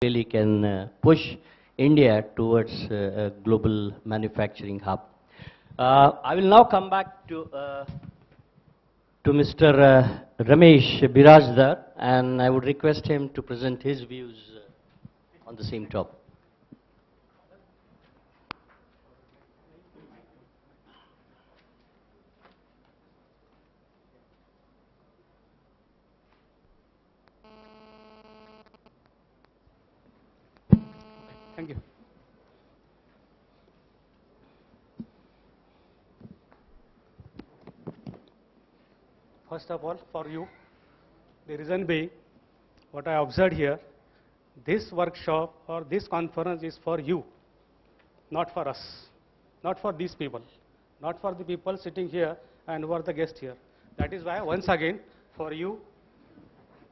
really can push India towards a global manufacturing hub. I will now come back to Mr. Ramesh Birajdar, and I would request him to present his views on the same topic. Thank you. First of all, for you, the reason being, what I observed here, this workshop or this conference is for you, not for us, not for these people, not for the people sitting here and who are the guests here. That is why, once again, for you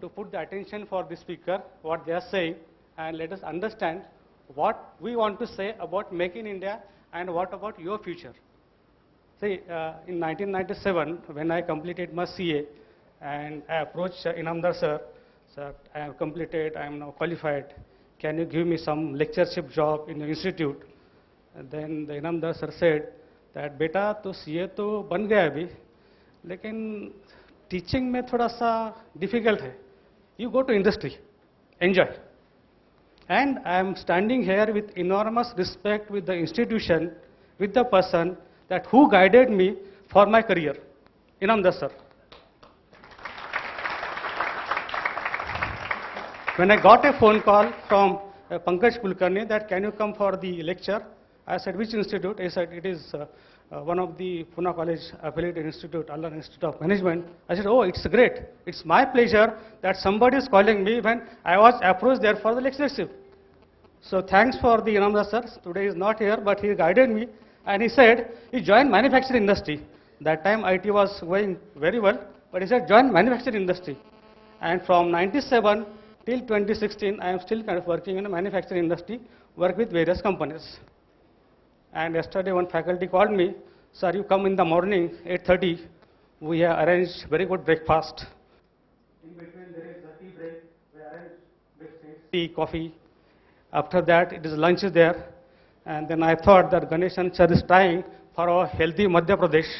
to put the attention for the speaker, what they are saying, and let us understand what we want to say about Make in India and what about your future. See, in 1997, when I completed my CA, and I approached Inamdar sir, sir, I have completed, I am now qualified, can you give me some lectureship job in your institute? And then the Inamdar sir said that, beta, तो CA तो बन गया अभी, लेकिन teaching में थोड़ा सा difficult है. You go to industry, enjoy. And I am standing here with enormous respect with the institution, with the person that who guided me for my career, Inamdar sir. When I got a phone call from Pankaj Kulkarni that can you come for the lecture, I said which institute? He said it is one of the Pune College affiliated institute, Allana Institute of Management. I said, oh, it's great. It's my pleasure that somebody is calling me when I was approached there for the lectureship. So thanks for the Inamdar sir. Today he is not here, but he guided me. And he said, he joined manufacturing industry. That time IT was going very well, but he said, join manufacturing industry. And from 97 till 2016, I am still kind of working in the manufacturing industry, work with various companies. And yesterday one faculty called me, sir, you come in the morning, 8:30, we have arranged very good breakfast. In between there is a tea break, we arrange biscuits, tea, coffee. After that, it is lunch is there. And then I thought that Ganeshan sir is trying for a healthy Madhya Pradesh.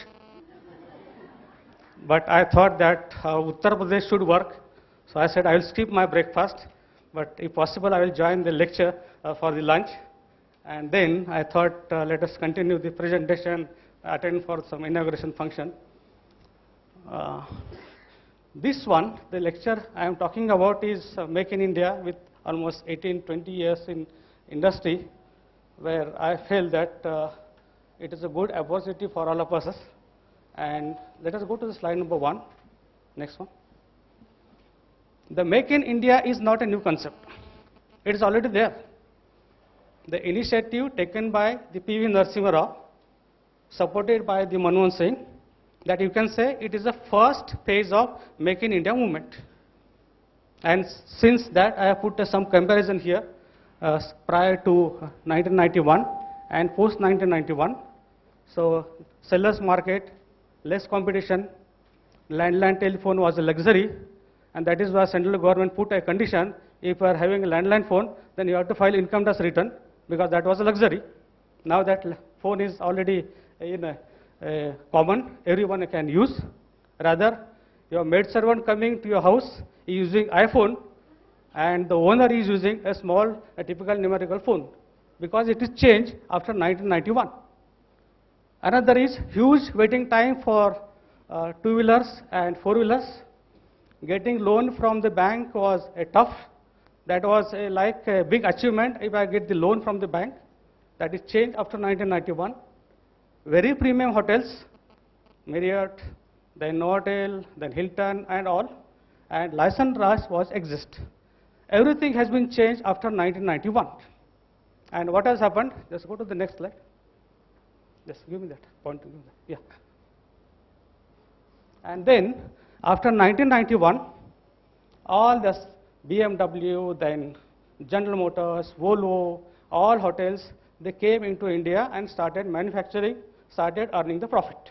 But I thought that Uttar Pradesh should work. So I said I will skip my breakfast, but if possible I will join the lecture for the lunch. And then I thought let us continue the presentation, attend for some inauguration function. This one, the lecture I am talking about is Make in India with almost 18, 20 years in industry, where I feel that it is a good opportunity for all of us. And let us go to the slide number 1. Next one. The Make in India is not a new concept. It is already there. The initiative taken by the P.V. Narasimha Rao, supported by the Manmohan Singh, that you can say it is the first phase of Make in India movement. And since that, I have put some comparison here prior to 1991 and post 1991. So, sellers market, less competition, landline telephone was a luxury, and that is why central government put a condition: if you are having a landline phone, then you have to file income tax return, because that was a luxury. Now that phone is already common, everyone can use. Rather, your maid servant coming to your house is using iPhone, and the owner is using a small, a typical numerical phone, because it is changed after 1991. Another is huge waiting time for two-wheelers and four-wheelers. Getting loan from the bank was tough. That was like a big achievement if I get the loan from the bank. That is changed after 1991. Very premium hotels, Marriott, then Novotel, then Hilton and all, and license rush was exist. Everything has been changed after 1991. And what has happened? Just go to the next slide. Just give me that point. Yeah. And then after 1991, all this BMW, then General Motors, Volvo, all hotels, they came into India and started manufacturing, started earning the profit.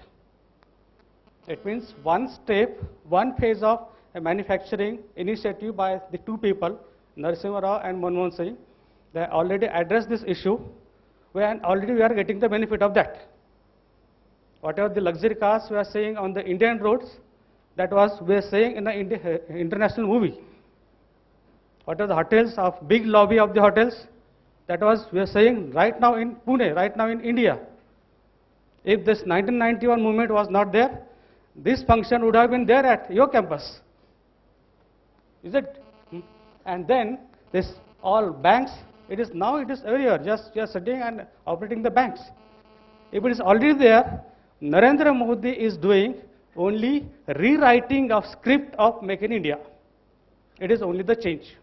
It means one step, one phase of a manufacturing initiative by the two people, Narasimha Rao and Manmohan Singh, they already addressed this issue, and already we are getting the benefit of that. Whatever the luxury cars we are seeing on the Indian roads, that was we are seeing in the international movie. Whatever the hotels of big lobby of the hotels, that was we are seeing right now in Pune, right now in India. If this 1991 movement was not there, this function would have been there at your campus. Is it? And then this all banks, it is everywhere, just sitting and operating the banks. If it is already there, Narendra Modi is doing only rewriting of script of Make in India. It is only the change.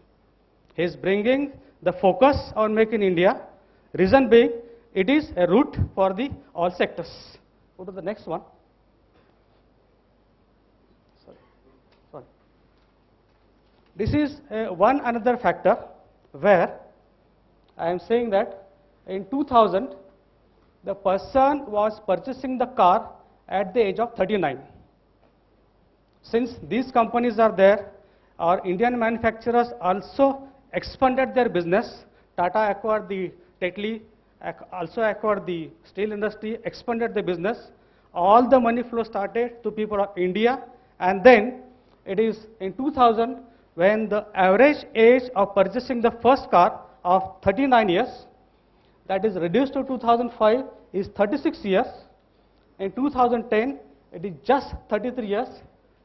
He is bringing the focus on Make in India. Reason being, it is a route for the all sectors. Go to the next one. Sorry. This is one another factor where I am saying that in 2000, the person was purchasing the car at the age of 39. Since these companies are there, our Indian manufacturers also expanded their business. Tata acquired the Tetley, also acquired the steel industry, expanded the business. All the money flow started to people of India, and then it is in 2000 when the average age of purchasing the first car of 39 years, that is reduced to 2005 is 36 years. In 2010, it is just 33 years.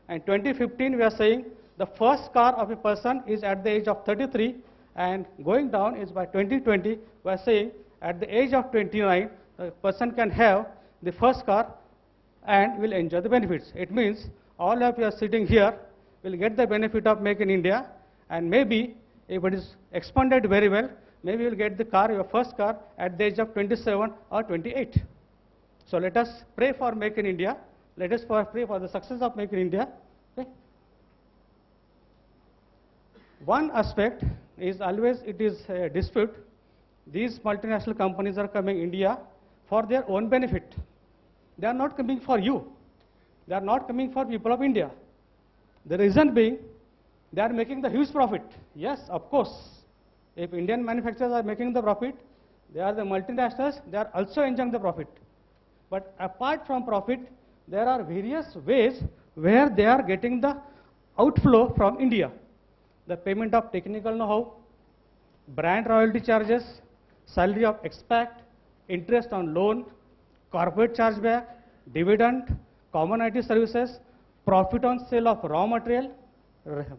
And 2015, we are saying the first car of a person is at the age of 33, and going down is by 2020, we are saying at the age of 29, the person can have the first car and will enjoy the benefits. It means all of you are sitting here will get the benefit of Make in India, and maybe if it is expanded very well, maybe you will get the car, your first car, at the age of 27 or 28. So let us pray for Make in India. Let us pray for the success of Make in India. Okay. One aspect is always it is a dispute. These multinational companies are coming India for their own benefit. They are not coming for you. They are not coming for people of India. The reason being, they are making the huge profit. Yes, of course. If Indian manufacturers are making the profit, they are the multinationals, they are also enjoying the profit. But apart from profit, there are various ways where they are getting the outflow from India. The payment of technical know-how, brand royalty charges, salary of expat, interest on loan, corporate chargeback, dividend, common IT services, profit on sale of raw material,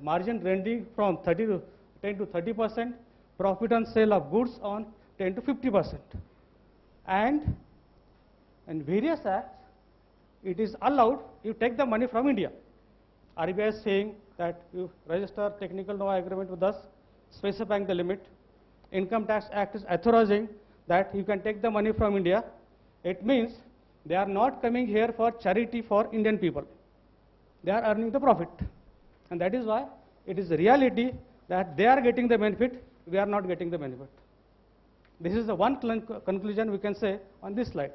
margin ranging from 10 to 30%, profit on sale of goods on 10 to 50%. And in various acts, it is allowed you take the money from India. RBI is saying that you register technical know-how agreement with us, specifying the limit. Income Tax Act is authorizing that you can take the money from India. It means they are not coming here for charity for Indian people. They are earning the profit. And that is why it is a reality that they are getting the benefit, we are not getting the benefit. This is the one conclusion we can say on this slide.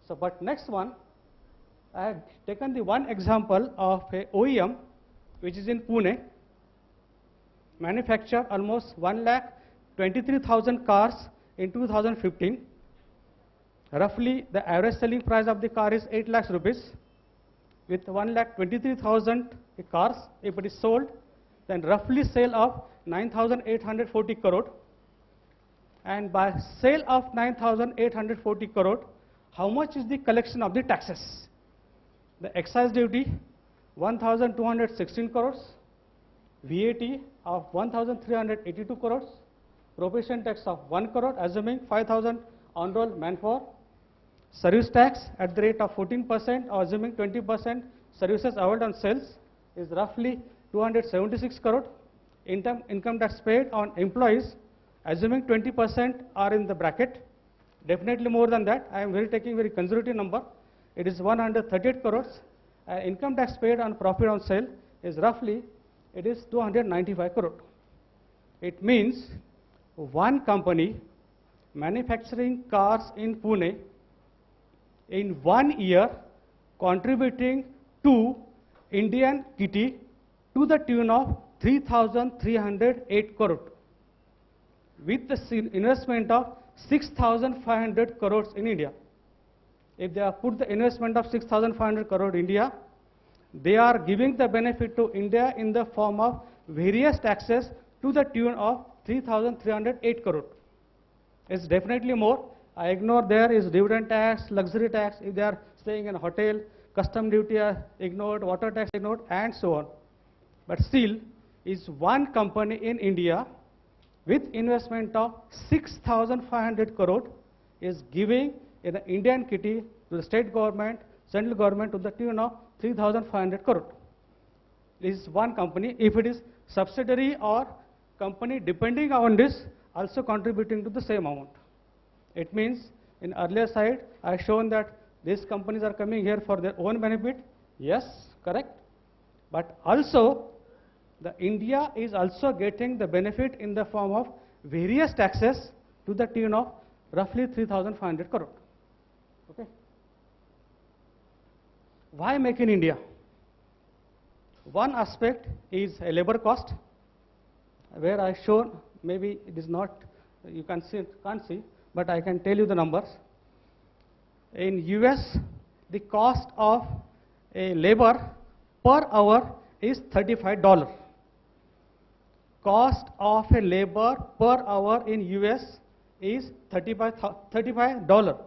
So, but next one, I have taken the one example of a OEM which is in Pune, manufactured almost 1,23,000 cars in 2015. Roughly, the average selling price of the car is 8 lakhs rupees. With 1,23,000 cars, if it is sold, then roughly sale of 9,840 crore. And by sale of 9,840 crore, how much is the collection of the taxes? The excise duty, 1,216 crores, VAT of 1,382 crores, probation tax of 1 crore, assuming 5,000 on-roll manpower, service tax at the rate of 14%, or assuming 20% services availed on sales, is roughly 276 crore. Income tax paid on employees, assuming 20% are in the bracket, definitely more than that. I am taking very conservative number. It is 138 crores. Income tax paid on profit on sale is roughly, it is 295 crore. It means one company manufacturing cars in Pune in 1 year contributing to Indian kitty to the tune of 3,308 crore with the investment of 6,500 crores in India. If they have put the investment of 6,500 crore in India, they are giving the benefit to India in the form of various taxes to the tune of 3,308 crore. It's definitely more. I ignore there is dividend tax, luxury tax, if they are staying in a hotel, custom duty are ignored, water tax ignored, and so on. But still, is one company in India with investment of 6,500 crore is giving in the Indian kitty to the state government, central government to the tune of 3,500 crore. This is one company. If it is subsidiary or company depending on this, also contributing to the same amount. It means in earlier side, I have shown that these companies are coming here for their own benefit. Yes, correct. But also, the India is also getting the benefit in the form of various taxes to the tune of roughly 3,500 crore. Okay. Why make in India? One aspect is a labor cost, where I shown, maybe it is not, you can't see, but I can tell you the numbers. In US, the cost of a labor per hour is $35. Cost of a labor per hour in US is $35.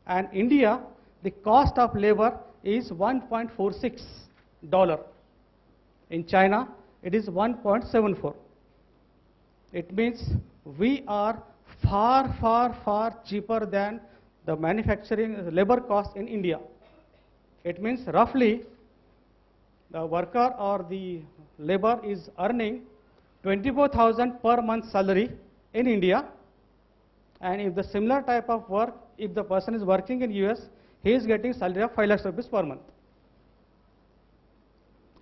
And India, the cost of labor is $1.46. In China, it is 1.74. It means we are far, far, far cheaper than the manufacturing labor cost in India. It means roughly the worker or the labor is earning 24,000 per month salary in India, and if the similar type of work, if the person is working in US, he is getting salary of 5 lakhs rupees per month.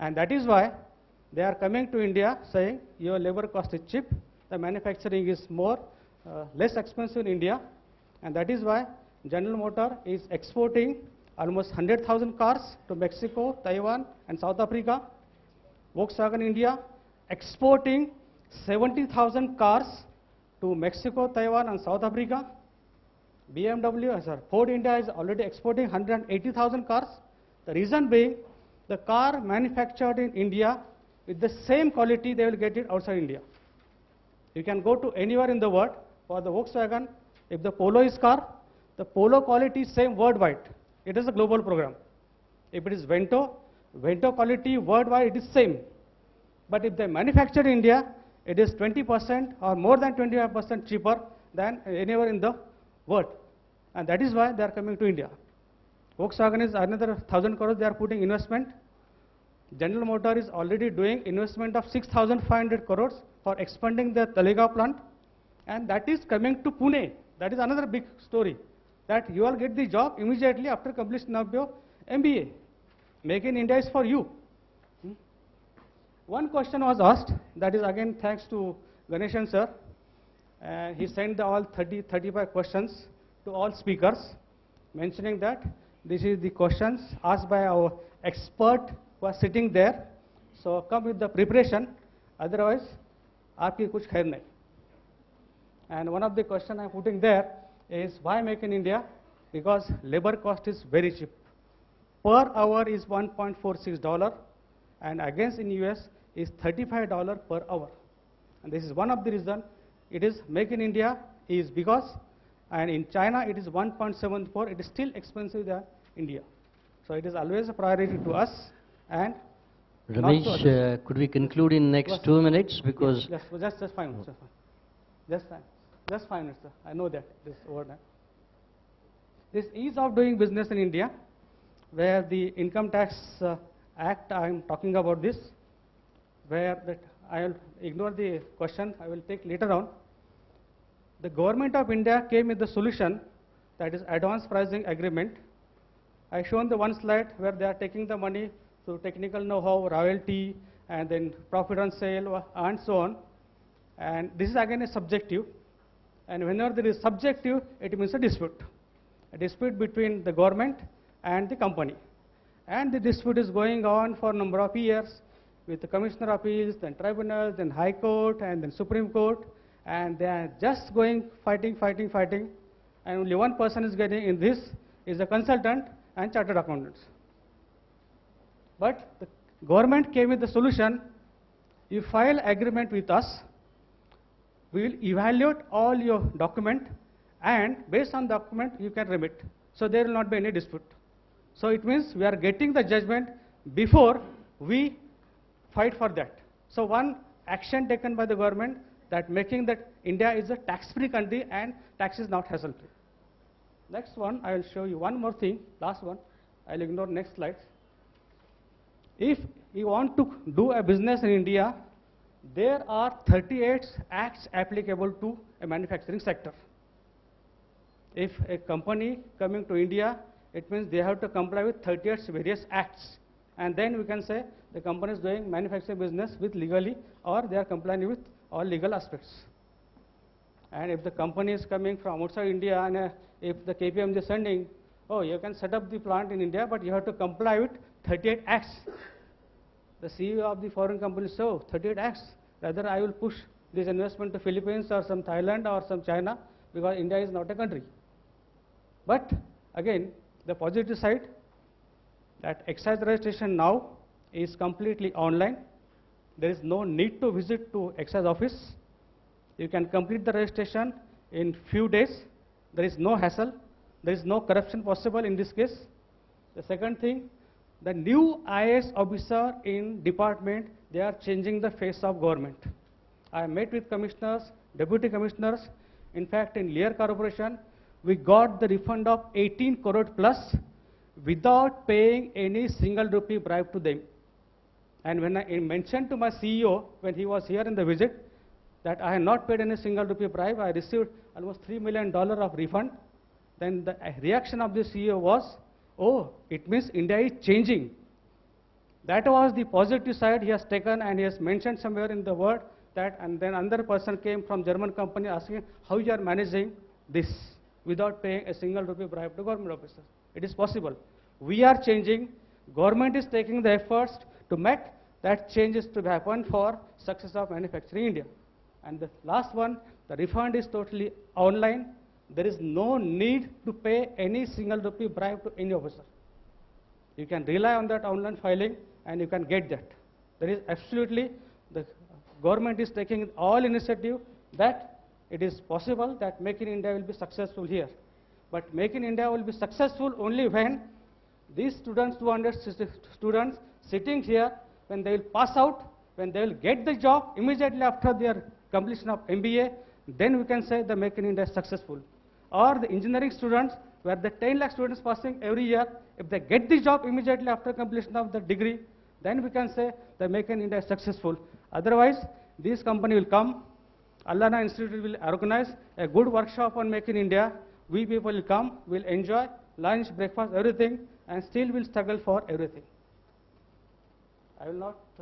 And that is why they are coming to India saying your labor cost is cheap, the manufacturing is more, less expensive in India, and that is why General Motor is exporting almost 100,000 cars to Mexico, Taiwan, and South Africa. Volkswagen India exporting 70,000 cars to Mexico, Taiwan, and South Africa. Ford India is already exporting 180,000 cars. The reason being, the car manufactured in India with the same quality, they will get it outside India. You can go to anywhere in the world. For the Volkswagen, if the Polo is car, the Polo quality is same worldwide. It is a global program. If it is Vento, Vento quality worldwide it is same. But if they manufacture in India, it is 20% or more than 25% cheaper than anywhere in the world. And that is why they are coming to India. Volkswagen is another 1,000 crores they are putting investment. General Motor is already doing investment of 6,500 crores for expanding their Talegaon plant. And that is coming to Pune. That is another big story. That you will get the job immediately after completion of your MBA. Make in India is for you. One question was asked, that is again thanks to Ganeshan sir. He sent all 35 questions to all speakers, mentioning that this is the questions asked by our expert who are sitting there. So come with the preparation, otherwise, aapki kuch khair nahi. And one of the question I'm putting there is why make in India? Because labor cost is very cheap. Per hour is $1.46, and against in US is $35 per hour. And this is one of the reason it is make in India is because, and in China it is 1.74, it is still expensive than India. So it is always a priority to us and Ramesh, could we conclude in next 2 minutes? Because just 5 minutes. Just 5 minutes, sir. I know that this overtime. This ease of doing business in India, where the Income Tax Act, I am talking about this, where that I will ignore the question, I will take later on. The government of India came with the solution, that is advance pricing agreement. I shown the one slide where they are taking the money through technical know-how, royalty, and then profit on sale, and so on. And this is again a subjective. And whenever there is subjective, it means a dispute between the government and the company. And the dispute is going on for a number of years. with the Commissioner of Appeals, then tribunals, then High Court, and then Supreme Court, and they are just going fighting, and only one person is getting in this is a consultant and chartered accountants. But the government came with the solution: you file agreement with us, we will evaluate all your document, and based on document you can remit. So there will not be any dispute. So it means we are getting the judgment before we fight for that. So one action taken by the government, that making that India is a tax-free country and tax is not hassle-free. Next one, I will show you one more thing, last one. I'll ignore next slides. If you want to do a business in India, there are 38 acts applicable to a manufacturing sector. If a company coming to India, it means they have to comply with 38 various acts. And then we can say the company is doing manufacturing business with legally, or they are complying with all legal aspects. And if the company is coming from outside India, and if the KPMG is sending, oh, you can set up the plant in India, but you have to comply with 38 acts. The CEO of the foreign company says, so 38 acts, rather I will push this investment to Philippines or some Thailand or some China, because India is not a country. But again, the positive side, that excise registration now is completely online. There is no need to visit to excise office. You can complete the registration in few days. There is no hassle. There is no corruption possible in this case. The second thing, the new IAS officer in department, they are changing the face of government. I met with commissioners, deputy commissioners. In fact, in Lear Corporation, we got the refund of 18 crore plus without paying any single rupee bribe to them. And when I mentioned to my CEO, when he was here in the visit, that I had not paid any single rupee bribe, I received almost $3 million of refund, then the reaction of the CEO was, oh, it means India is changing. That was the positive side he has taken, and he has mentioned somewhere in the word that, and then another person came from German company asking how you are managing this without paying a single rupee bribe to government officers. It is possible. We are changing. Government is taking the efforts to make that changes to happen for success of manufacturing India. And the last one, the refund is totally online. There is no need to pay any single rupee bribe to any officer. You can rely on that online filing and you can get that. There is absolutely, the government is taking all initiative that it is possible that Make in India will be successful here. But Make in India will be successful only when these students, 200 students sitting here, when they will pass out, when they will get the job immediately after their completion of MBA, then we can say the Make in India is successful. Or the engineering students, where the 10 lakh students passing every year, if they get the job immediately after completion of the degree, then we can say the Make in India is successful. Otherwise, this company will come, Allana Institute will organize a good workshop on Make in India. We people will come, will enjoy lunch, breakfast, everything, and still will struggle for everything. I will not